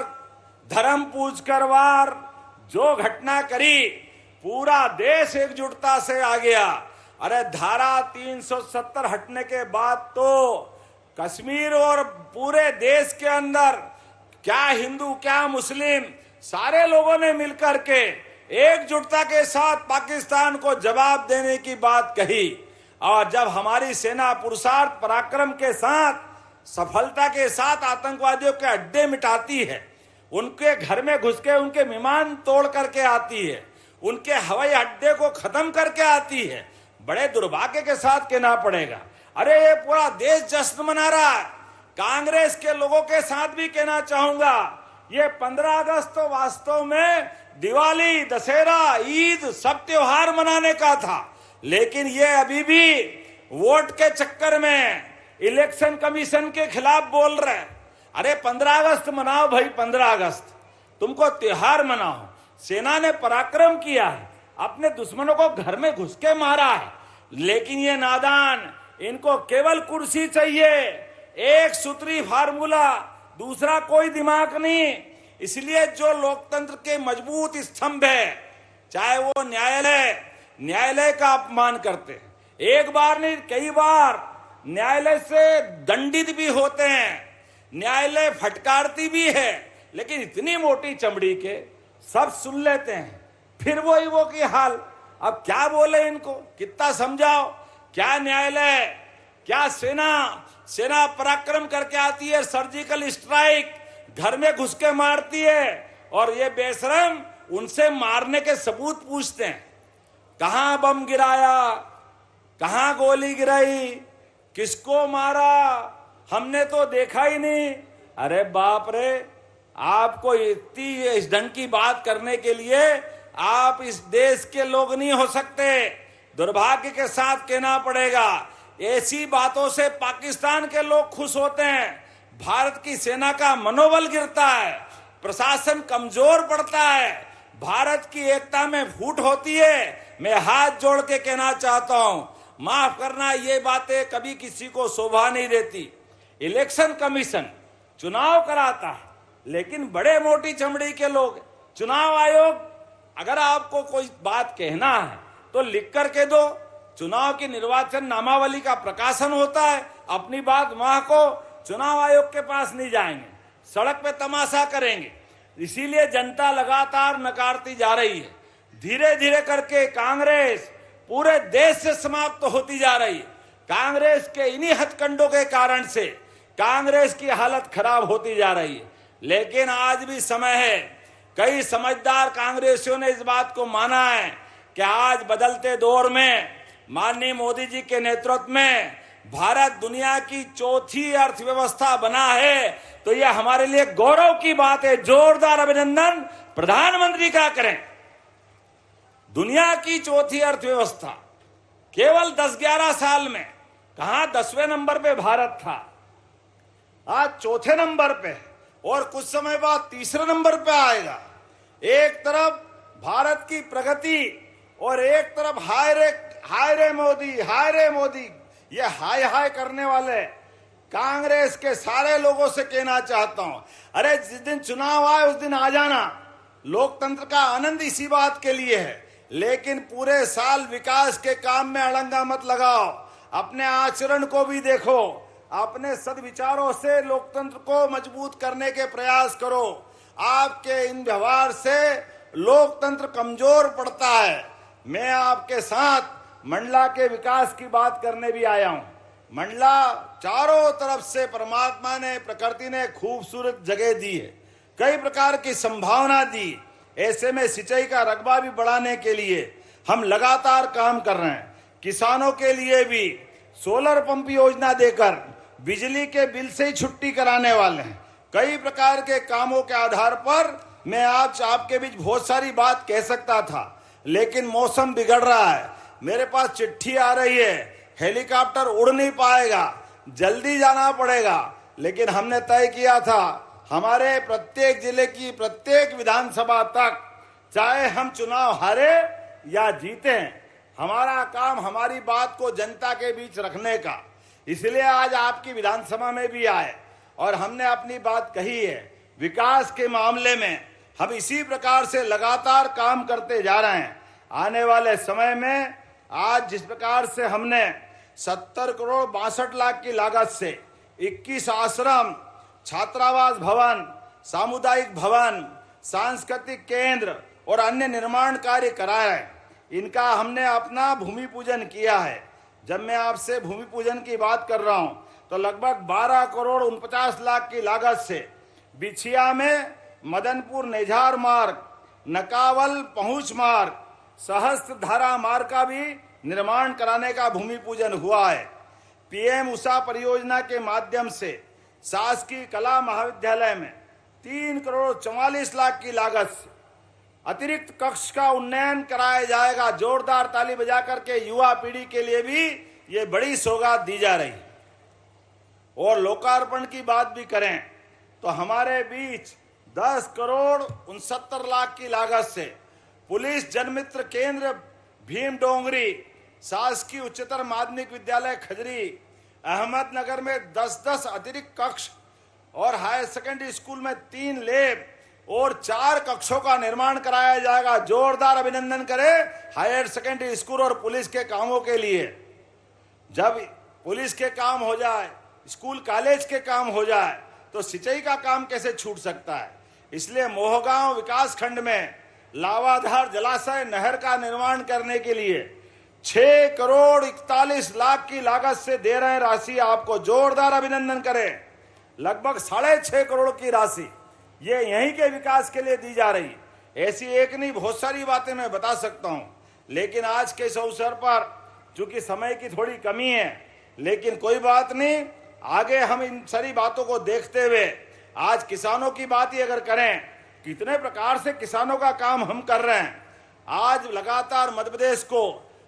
धर्म पूजकर वार जो घटना करी, पूरा देश एकजुटता से आ गया। अरे धारा 370 हटने के बाद तो कश्मीर और पूरे देश के अंदर क्या हिंदू क्या मुस्लिम सारे लोगों ने मिलकर के एकजुटता के साथ पाकिस्तान को जवाब देने की बात कही। और जब हमारी सेना पुरुषार्थ पराक्रम के साथ सफलता के साथ आतंकवादियों के अड्डे मिटाती है, उनके घर में घुस के उनके विमान तोड़ करके आती है, उनके हवाई अड्डे को खत्म करके आती है, बड़े दुर्भाग्य के साथ कहना पड़ेगा। अरे ये पूरा देश जश्न मना रहा है। कांग्रेस के लोगों के साथ भी कहना चाहूंगा, ये 15 अगस्त तो वास्तव में दिवाली, दशहरा, ईद सब त्योहार मनाने का था, लेकिन ये अभी भी वोट के चक्कर में इलेक्शन कमीशन के खिलाफ बोल रहे हैं। अरे 15 अगस्त मनाओ भाई, 15 अगस्त तुमको त्योहार मनाओ। सेना ने पराक्रम किया है, अपने दुश्मनों को घर में घुस के मारा है, लेकिन ये नादान, इनको केवल कुर्सी चाहिए, एक सूत्री फार्मूला, दूसरा कोई दिमाग नहीं। इसलिए जो लोकतंत्र के मजबूत स्तंभ है, चाहे वो न्यायालय का अपमान करते हैं, एक बार नहीं कई बार न्यायालय से दंडित भी होते हैं, न्यायालय फटकारती भी है, लेकिन इतनी मोटी चमड़ी के सब सुन लेते हैं, फिर वो की हाल। अब क्या बोले इनको, कितना समझाओ, क्या न्यायालय, क्या सेना पराक्रम करके आती है, सर्जिकल स्ट्राइक, घर में घुस के मारती है, और ये बेशरम उनसे मारने के सबूत पूछते हैं। कहां बम गिराया, कहां गोली गिराई, किसको मारा, हमने तो देखा ही नहीं। अरे बाप रे, आपको इतनी इस ढंग की बात करने के लिए आप इस देश के लोग नहीं हो सकते। दुर्भाग्य के साथ कहना पड़ेगा, ऐसी बातों से पाकिस्तान के लोग खुश होते हैं, भारत की सेना का मनोबल गिरता है, प्रशासन कमजोर पड़ता है, भारत की एकता में फूट होती है। मैं हाथ जोड़ के कहना चाहता हूं, माफ करना, ये बातें कभी किसी को शोभा नहीं देती। इलेक्शन कमीशन चुनाव कराता है, लेकिन बड़े मोटी चमड़ी के लोग। चुनाव आयोग, अगर आपको कोई बात कहना है तो लिख करके दो। चुनाव की निर्वाचन नामावली का प्रकाशन होता है, अपनी बात वहां को चुनाव आयोग के पास नहीं जाएंगे, सड़क पे तमाशा करेंगे। इसीलिए जनता लगातार नकारती जा रही है। धीरे धीरे करके कांग्रेस पूरे देश से समाप्त होती जा रही है। कांग्रेस के इन्हीं हथकंडों के कारण से कांग्रेस की हालत खराब होती जा रही है। लेकिन आज भी समय है, कई समझदार कांग्रेसियों ने इस बात को माना है कि आज बदलते दौर में माननीय मोदी जी के नेतृत्व में भारत दुनिया की चौथी अर्थव्यवस्था बना है, तो यह हमारे लिए गौरव की बात है। जोरदार अभिनंदन प्रधानमंत्री का करें। दुनिया की चौथी अर्थव्यवस्था केवल 10-11 साल में, कहां 10वें नंबर पे भारत था, आज चौथे नंबर पे, और कुछ समय बाद तीसरे नंबर पे आएगा। एक तरफ भारत की प्रगति और एक तरफ हाय रे मोदी, ये हाय हाय करने वाले कांग्रेस के सारे लोगों से कहना चाहता हूं, अरे जिस दिन चुनाव आए उस दिन आ जाना। लोकतंत्र का आनंद इसी बात के लिए है, लेकिन पूरे साल विकास के काम में अड़ंगा मत लगाओ। अपने आचरण को भी देखो, अपने सद्विचारों से लोकतंत्र को मजबूत करने के प्रयास करो। आपके इन व्यवहार से लोकतंत्र कमजोर पड़ता है। मैं आपके साथ मंडला के विकास की बात करने भी आया हूं। मंडला चारों तरफ से परमात्मा ने, प्रकृति ने खूबसूरत जगह दी है, कई प्रकार की संभावना दी। ऐसे में सिंचाई का रकबा भी बढ़ाने के लिए हम लगातार काम कर रहे हैं। किसानों के लिए भी सोलर पंप योजना देकर बिजली के बिल से ही छुट्टी कराने वाले हैं। कई प्रकार के कामों के आधार पर मैं आज आपके बीच बहुत सारी बात कह सकता था, लेकिन मौसम बिगड़ रहा है। मेरे पास चिट्ठी आ रही है, हेलीकॉप्टर उड़ नहीं पाएगा, जल्दी जाना पड़ेगा। लेकिन हमने तय किया था, हमारे प्रत्येक जिले की प्रत्येक विधानसभा तक, चाहे हम चुनाव हारे या जीते, हमारा काम हमारी बात को जनता के बीच रखने का। इसलिए आज आपकी विधानसभा में भी आए और हमने अपनी बात कही है। विकास के मामले में हम इसी प्रकार से लगातार काम करते जा रहे हैं। आने वाले समय में आज जिस प्रकार से हमने 70 करोड़ 62 लाख की लागत से 21 आश्रम, छात्रावास भवन, सामुदायिक भवन, सांस्कृतिक केंद्र और अन्य निर्माण कार्य कराए हैं, इनका हमने अपना भूमि पूजन किया है। जब मैं आपसे भूमि पूजन की बात कर रहा हूं तो लगभग 12 करोड़ 49 लाख की लागत से बिछिया में मदनपुर नेझार मार्ग, नकावल पहुंच मार्ग, सहस्त्र धारा मार्ग का भी निर्माण कराने का भूमि पूजन हुआ है। पीएम उषा परियोजना के माध्यम से शासकीय कला महाविद्यालय में 3 करोड़ 44 लाख की लागत से अतिरिक्त कक्ष का उन्नयन कराया जाएगा। जोरदार ताली बजा करके युवा पीढ़ी के लिए भी ये बड़ी सौगात दी जा रही है। और लोकार्पण की बात भी करें तो हमारे बीच 10 करोड़ 69 लाख की लागत से पुलिस जनमित्र केंद्र भीम डोंगरी, शासकीय उच्चतर माध्यमिक विद्यालय खजरी, अहमदनगर में 10-10 अतिरिक्त कक्ष और हायर सेकेंडरी स्कूल में 3 लैब और 4 कक्षों का निर्माण कराया जाएगा। जोरदार अभिनंदन करें हायर सेकेंडरी स्कूल और पुलिस के कामों के लिए। जब पुलिस के काम हो जाए, स्कूल कॉलेज के काम हो जाए तो सिंचाई का काम कैसे छूट सकता है। इसलिए मोहगांव विकास खंड में लावाधार जलाशय नहर का निर्माण करने के लिए 6 करोड़ 41 लाख की लागत से दे रहे हैं राशि आपको। जोरदार अभिनंदन करें। लगभग 6.5 करोड़ की राशि ये यहीं के विकास के लिए दी जा रही। ऐसी एक नहीं, बहुत सारी बातें मैं बता सकता हूं, लेकिन आज के इस अवसर पर चूंकि समय की थोड़ी कमी है, लेकिन कोई बात नहीं, आगे हम इन सारी बातों को देखते हुए आज किसानों की बात ही अगर करें, कितने प्रकार से किसानों का काम हम कर रहे हैं। आज लगातार मध्य प्रदेश को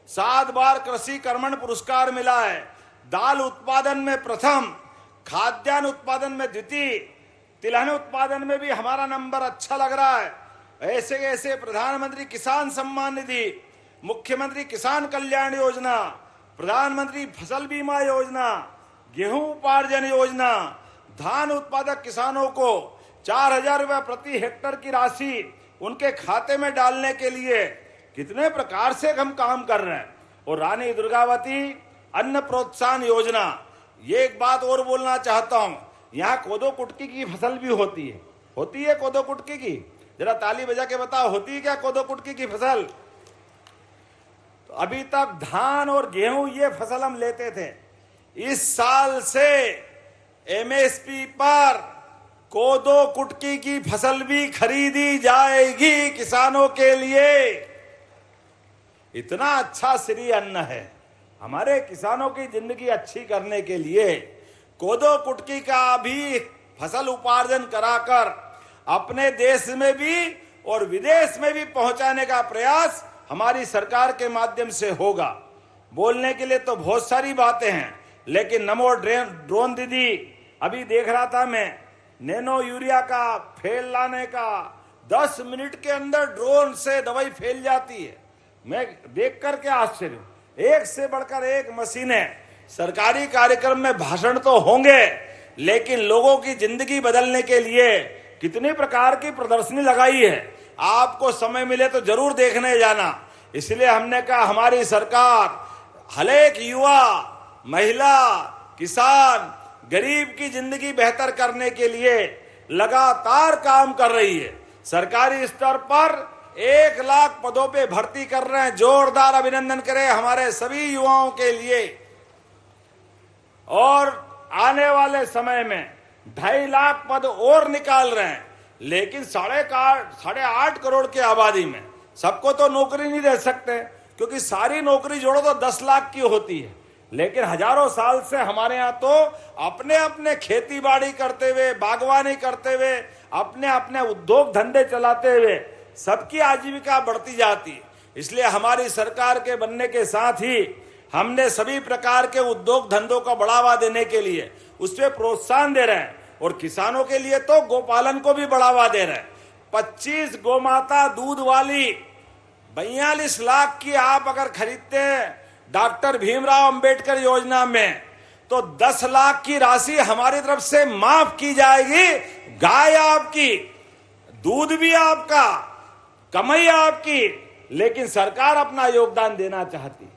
7 बार कृषि कर्मण पुरस्कार मिला है। दाल उत्पादन में प्रथम, खाद्यान्न उत्पादन में द्वितीय, तिलहन उत्पादन में भी हमारा नंबर अच्छा लग रहा है। ऐसे ऐसे प्रधानमंत्री किसान सम्मान निधि, मुख्यमंत्री किसान कल्याण योजना, प्रधानमंत्री फसल बीमा योजना, गेहूं उपार्जन योजना, धान उत्पादक किसानों को 4,000 रुपये प्रति हेक्टेयर की राशि उनके खाते में डालने के लिए कितने प्रकार से हम काम कर रहे हैं। और रानी दुर्गावती अन्न प्रोत्साहन योजना, ये एक बात और बोलना चाहता हूं, यहाँ कोदो कुटकी की फसल भी होती है कोदो कुटकी की। जरा ताली बजा के बताओ, होती है क्या कोदो कुटकी की फसल? तो अभी तक धान और गेहूं ये फसल हम लेते थे। इस साल से एमएसपी पर कोदो कुटकी की फसल भी खरीदी जाएगी किसानों के लिए। इतना अच्छा श्री अन्न है। हमारे किसानों की जिंदगी अच्छी करने के लिए कोदो कुटकी का भी फसल उपार्जन कराकर अपने देश में भी और विदेश में भी पहुंचाने का प्रयास हमारी सरकार के माध्यम से होगा। बोलने के लिए तो बहुत सारी बातें हैं, लेकिन नमो ड्रोन दीदी, अभी देख रहा था मैं, नैनो यूरिया का फेल लाने का 10 मिनट के अंदर ड्रोन से दवाई फैल जाती है। मैं देख करके आश्चर्य, एक से बढ़कर एक मशीनें। सरकारी कार्यक्रम में भाषण तो होंगे, लेकिन लोगों की जिंदगी बदलने के लिए कितनी प्रकार की प्रदर्शनी लगाई है। आपको समय मिले तो जरूर देखने जाना। इसलिए हमने कहा हमारी सरकार हर एक युवा, महिला, किसान, गरीब की जिंदगी बेहतर करने के लिए लगातार काम कर रही है। सरकारी स्तर पर 1 लाख पदों पे भर्ती कर रहे हैं। जोरदार अभिनंदन करें हमारे सभी युवाओं के लिए। और आने वाले समय में 2.5 लाख पद और निकाल रहे हैं। लेकिन 8.5 करोड़ की आबादी में सबको तो नौकरी नहीं दे सकते, क्योंकि सारी नौकरी जोड़ो तो 10 लाख की होती है। लेकिन हजारों साल से हमारे यहाँ तो अपने अपने खेती बाड़ी करते हुए, बागवानी करते हुए, अपने अपने उद्योग धंधे चलाते हुए सबकी आजीविका बढ़ती जाती है। इसलिए हमारी सरकार के बनने के साथ ही हमने सभी प्रकार के उद्योग धंधों को बढ़ावा देने के लिए उस पर प्रोत्साहन दे रहे हैं। और किसानों के लिए तो गोपालन को भी बढ़ावा दे रहे हैं। 25 गोमाता दूध वाली 42 लाख की आप अगर खरीदते हैं डॉक्टर भीमराव अंबेडकर योजना में, तो 10 लाख की राशि हमारी तरफ से माफ की जाएगी। गाय आपकी, दूध भी आपका, कमाई आपकी, लेकिन सरकार अपना योगदान देना चाहती,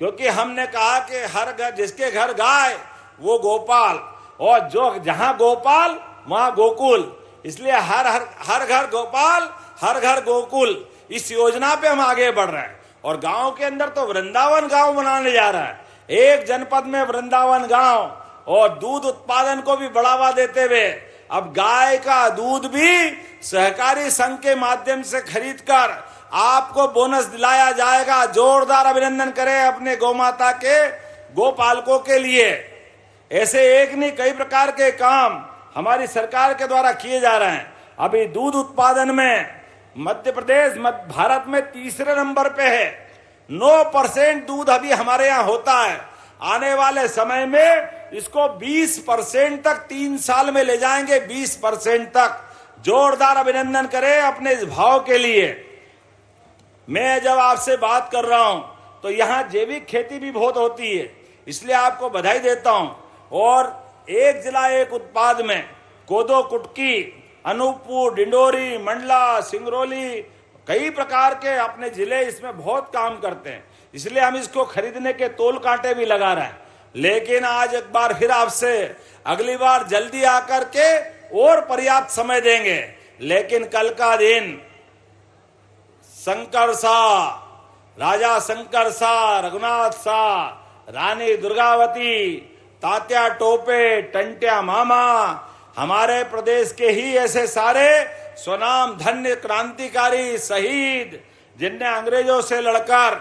क्योंकि हमने कहा कि हर घर, जिसके घर गाय वो गोपाल, और जो जहां गोपाल वहां गोकुल। इसलिए हर घर गोपाल, हर घर गोकुल, इस योजना पे हम आगे बढ़ रहे हैं। और गांव के अंदर तो वृंदावन गांव बनाने जा रहा है। एक जनपद में वृंदावन गांव और दूध उत्पादन को भी बढ़ावा देते हुए अब गाय का दूध भी सहकारी संघ के माध्यम से खरीदकर आपको बोनस दिलाया जाएगा। जोरदार अभिनंदन करें अपने गौमाता के गोपालकों के लिए। ऐसे एक नहीं कई प्रकार के काम हमारी सरकार के द्वारा किए जा रहे हैं। अभी दूध उत्पादन में मध्य प्रदेश भारत में तीसरे नंबर पे है। 9% दूध अभी हमारे यहाँ होता है। आने वाले समय में इसको 20% तक 3 साल में ले जाएंगे, 20% तक। जोरदार अभिनंदन करें अपने इस भाव के लिए। मैं जब आपसे बात कर रहा हूं तो यहाँ जैविक खेती भी बहुत होती है, इसलिए आपको बधाई देता हूं। और एक जिला एक उत्पाद में कोदो कुटकी, अनूपपुर, डिंडोरी, मंडला, सिंगरौली कई प्रकार के अपने जिले इसमें बहुत काम करते हैं, इसलिए हम इसको खरीदने के तोल कांटे भी लगा रहे हैं। लेकिन आज एक बार फिर आपसे अगली बार जल्दी आकर के और पर्याप्त समय देंगे। लेकिन कल का दिन शंकर सा, राजा शंकर सा, रघुनाथ सा, रानी दुर्गावती, तात्या टोपे, टंट्या मामा, हमारे प्रदेश के ही ऐसे सारे स्वनाम धन्य क्रांतिकारी शहीद जिनने अंग्रेजों से लड़कर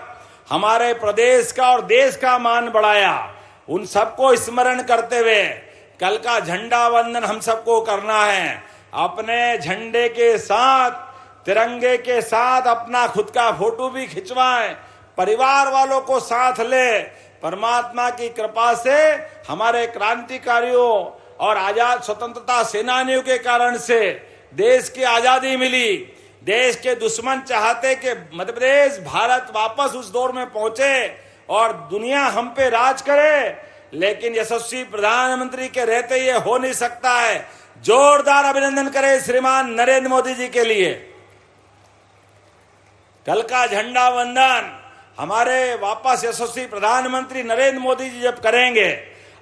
हमारे प्रदेश का और देश का मान बढ़ाया, उन सबको स्मरण करते हुए कल का झंडा वंदन हम सबको करना है। अपने झंडे के साथ, तिरंगे के साथ अपना खुद का फोटो भी खिंचवाएं, परिवार वालों को साथ ले। परमात्मा की कृपा से हमारे क्रांतिकारियों और आजाद स्वतंत्रता सेनानियों के कारण से देश की आजादी मिली। देश के दुश्मन चाहते कि मध्य प्रदेश, भारत वापस उस दौर में पहुंचे और दुनिया हम पे राज करे, लेकिन यशस्वी प्रधानमंत्री के रहते ये हो नहीं सकता है। जोरदार अभिनंदन करें श्रीमान नरेंद्र मोदी जी के लिए। कल का झंडा वंदन हमारे वापस यशस्वी प्रधानमंत्री नरेंद्र मोदी जी जब करेंगे,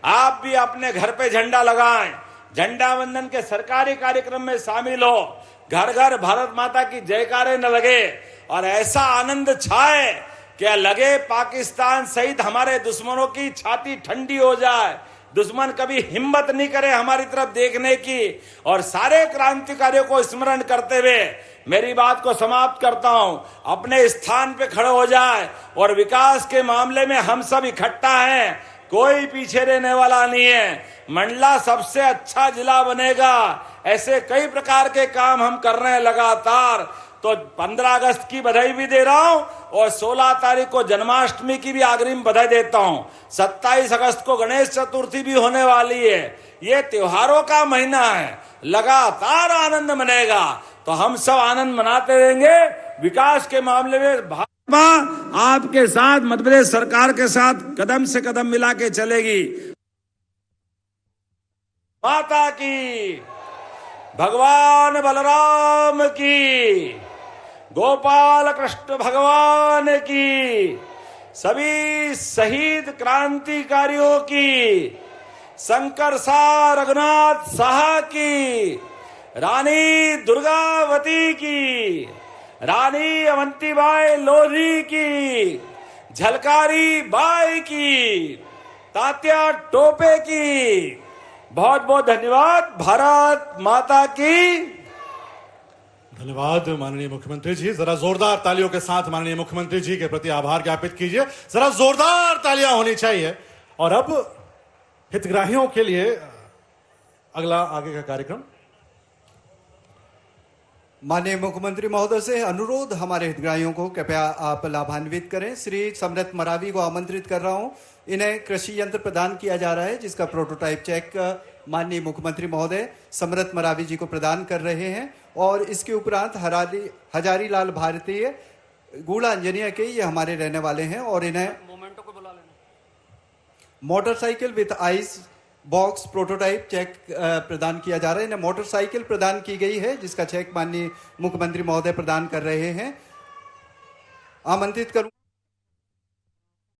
आप भी अपने घर पे झंडा लगाएं, झंडा वंदन के सरकारी कार्यक्रम में शामिल हो, घर घर भारत माता की जयकारे न लगे और ऐसा आनंद छाए कि लगे पाकिस्तान सहित हमारे दुश्मनों की छाती ठंडी हो जाए, दुश्मन कभी हिम्मत नहीं करे हमारी तरफ देखने की। और सारे क्रांतिकारियों को स्मरण करते हुए मेरी बात को समाप्त करता हूं। अपने स्थान पे खड़े हो जाए और विकास के मामले में हम सब इकट्ठा हैं, कोई पीछे रहने वाला नहीं है। मंडला सबसे अच्छा जिला बनेगा, ऐसे कई प्रकार के काम हम कर रहे हैं लगातार। तो 15 अगस्त की बधाई भी दे रहा हूं और 16 तारीख को जन्माष्टमी की भी अग्रिम बधाई देता हूं। 27 अगस्त को गणेश चतुर्थी भी होने वाली है। ये त्योहारों का महीना है, लगातार आनंद मनेगा, तो हम सब आनंद मनाते रहेंगे। विकास के मामले में भाजपा आपके साथ, मध्य प्रदेश सरकार के साथ कदम से कदम मिला के चलेगी। माता की, भगवान बलराम की, गोपाल कृष्ण भगवान की, सभी शहीद क्रांतिकारियों की, शंकर शाह रघुनाथ साहा की, रानी दुर्गावती की, रानी अवंतीबाई लोधी की, झलकारी बाई की, तात्या टोपे की। बहुत बहुत धन्यवाद। भारत माता की धन्यवाद माननीय मुख्यमंत्री जी। जरा जोरदार तालियों के साथ माननीय मुख्यमंत्री जी के प्रति आभार ज्ञापित कीजिए। जरा जोरदार तालियां होनी चाहिए। और अब हितग्राहियों के लिए अगला आगे का कार्यक्रम। माननीय मुख्यमंत्री महोदय से अनुरोध, हमारे हितग्राहियों को कृपया आप लाभान्वित करें। श्री समरथ मरावी को आमंत्रित कर रहा हूं। इन्हें कृषि यंत्र प्रदान किया जा रहा है, जिसका प्रोटोटाइप चेक माननीय मुख्यमंत्री महोदय समरथ मरावी जी को प्रदान कर रहे हैं। और इसके उपरांत हजारी लाल भारतीय गूढ़ा इंजीनियर के ये हमारे रहने वाले हैं और इन्हें motorcycle with ice box prototype check प्रदान किया जा रहा है। इन्हें मोटरसाइकिल प्रदान की गई है, जिसका चेक माननीय मुख्यमंत्री महोदय प्रदान कर रहे हैं। आमंत्रित करूं।